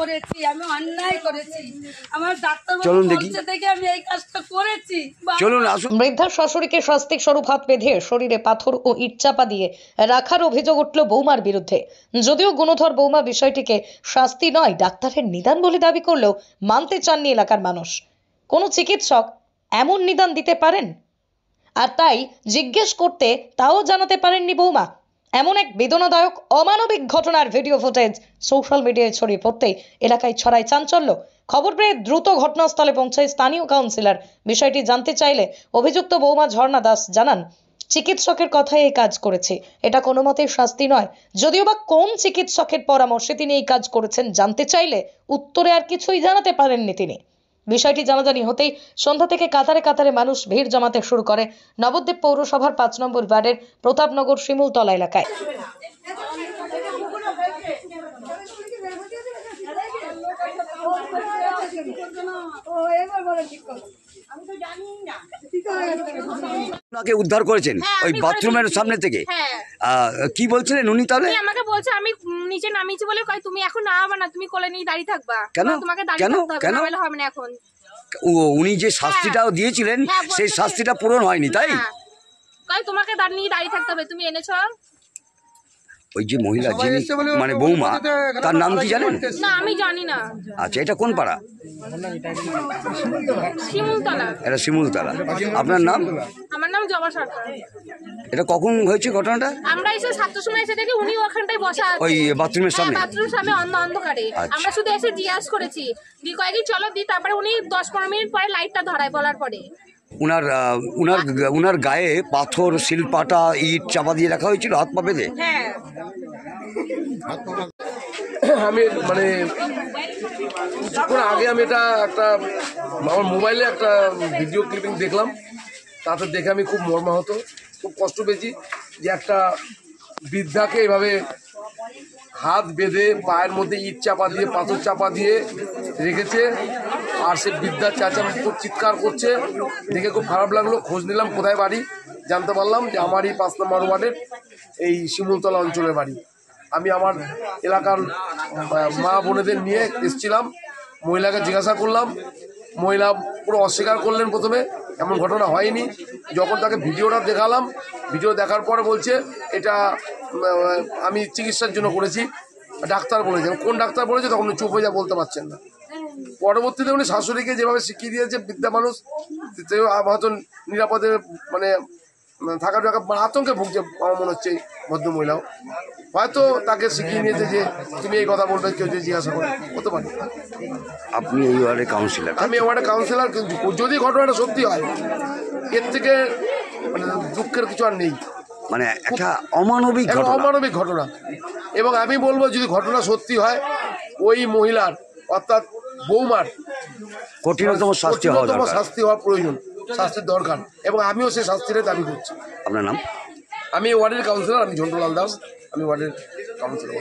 করেছি, আমি অন্যায় করেছি, আমার চলুন ডাক্তারবাবু দেখি। বলছে দেখে আমি এই কাজটা করেছি। চলুন আসুন। বৃদ্ধার শাশুড়িকে শাস্তিক স্বরূপ হাত বেঁধে শরীরে পাথর ও ইট চাপা দিয়ে রাখার অভিযোগ উঠল বৌমার বিরুদ্ধে। যদিও গুণধর বৌমা বিষয়টিকে শাস্তি নয় ডাক্তারের নিদান বলে দাবি করলেও মানতে চাননি এলাকার মানুষ। কোনো চিকিৎসক এমন নিদান দিতে পারেন? আর তাই জিজ্ঞেস করতে তাও জানাতে পারেননি বৌমা। এমন এক বেদনাদায়ক অমানবিক ঘটনার ভিডিও ফুটেজ সোশ্যাল মিডিয়ায় ছড়িয়ে পড়তেই এলাকায় ছড়ায় চাঞ্চল্য। খবর পেয়ে দ্রুত ঘটনাস্থলে পৌঁছায় স্থানীয় কাউন্সিলর। বিষয়টি জানতে চাইলে অভিযুক্ত বৌমা ঝর্ণা দাস জানান, চিকিৎসকের কথায় এই কাজ করেছে, এটা কোনো মতেই শাস্তি নয়। যদিও বা কোন চিকিৎসকের পরামর্শে তিনি এই কাজ করেছেন জানতে চাইলে উত্তরে আর কিছুই জানাতে পারেননি তিনি। বিষয়টি জানাজানি হতেই সন্ধ্যা থেকে কাতারে কাতারে মানুষ ভিড় জমাতে শুরু করে নবদ্বীপ পৌরসভার ৫ নম্বর ওয়ার্ডের প্রতাপনগর শিমুলতলা এলাকায়। ওনাকে উদ্ধার করেছেন ওই বাথরুমের সামনে থেকে। কি বলছিলেন উনি? তাহলে আমাকে বলছে আমি নিচে নামিয়েছি বলে কয় তুমি এখন নামাবা না, তুমি কোলে নিয়ে দাঁড়িয়ে থাকবা। কেন? তোমাকে দাঁড়িয়ে থাকতে হবে, নামালে হবে না এখন। উনি যে শাস্তিটাও দিয়েছিলেন সেই শাস্তিটা পূরণ হয়নি, তাই? কয় তোমাকে নিয়ে দাঁড়িয়ে থাকতে হবে, তুমি এনেছো। ওই যে মহিলা যিনি মানে বৌমা, তার নাম কি জানেন? না আমি জানি না। আচ্ছা, এটা কোন পাড়া? শিমুলতলা। এটা শিমুলতলা। আপনার নাম? আমার নাম জবা সরকার। এটা কখন হয়েছে ঘটনাটা? আমরা এসে 7টার সময় এসে দেখি উনি ওখানটায় বসা আছে ওই বাথরুমের সামনে। বাথরুমের সামনে অন্ধকারে। আমরা শুধু এসে জিজ্ঞাসা করেছি দি কয়েকদিন চলো দি, তারপরে উনি 10-15 মিনিট পরে লাইটটা ধরায় বলার পরে উনার গায়ে পাথর, শিলপাটা, ইট চাপা দিয়ে রাখা হয়েছিল হাত পা বেঁধে। হ্যাঁ আমি মানে কিছুক্ষণ আগে আমি একটা আমার মোবাইলে একটা ভিডিও ক্লিপিং দেখলাম। তাতে দেখে আমি খুব মর্মাহত, খুব কষ্ট পেয়েছি যে একটা বৃদ্ধাকে এভাবে হাত বেঁধে পায়ের মধ্যে ইট চাপা দিয়ে পাথর চাপা দিয়ে রেখেছে, আর সে বৃদ্ধা খুব চিৎকার করছে। দেখে খুব খারাপ লাগলো। খোঁজ নিলাম কোথায় বাড়ি, জানতে পারলাম যে আমারই ৫ নম্বর ওয়ার্ডের এই শিমুলতলা অঞ্চলের বাড়ি। আমি আমার এলাকার মা বোনেদের নিয়ে এসেছিলাম। মহিলাকে জিজ্ঞাসা করলাম, মহিলা পুরো অস্বীকার করলেন। প্রথমে এমন ঘটনা হয়নি। যখন তাকে ভিডিওটা দেখালাম, ভিডিও দেখার পরে বলছে এটা আমি চিকিৎসার জন্য করেছি, ডাক্তার বলেছে। কোন ডাক্তার বলেছে তখন উনি চুপ হয়ে যা বলতে পারছেন না। পরবর্তীতে উনি শাশুড়িকে যেভাবে শিখিয়ে দিয়েছে, বৃদ্ধা মানুষ হয়তো নিরাপদে মানে থাকার আতঙ্কে ভুগছে আমার মনে হচ্ছে। ভদ্রমহিলাও হয়তো তাকে শিখিয়ে নিয়েছে যে তুমি এই কথা বলবে, কেউ যদি জিজ্ঞাসা করে হতে পারে। আপনি এই ওয়ার্ডের কাউন্সিলর? আমি এই ওয়ার্ডের কাউন্সিলর। কিন্তু যদি ঘটনাটা সত্যি হয়, এর থেকে মানে দুঃখের কিছু আর নেই। মানে একটা অমানবিক ঘটনা। এবং আমি বলবো যদি ঘটনা সত্যি হয়, ওই মহিলার অর্থাৎ বৌমার কঠিনতম শাস্তি হওয়া প্রয়োজন, শাস্তির দরকার। এবং আমিও সেই শাস্তির দাবি করছি। আপনার নাম? আমি ওয়ার্ডের কাউন্সিলর, আমি ঝন্টুলাল দাস, আমি ওয়ার্ডের কাউন্সিলর।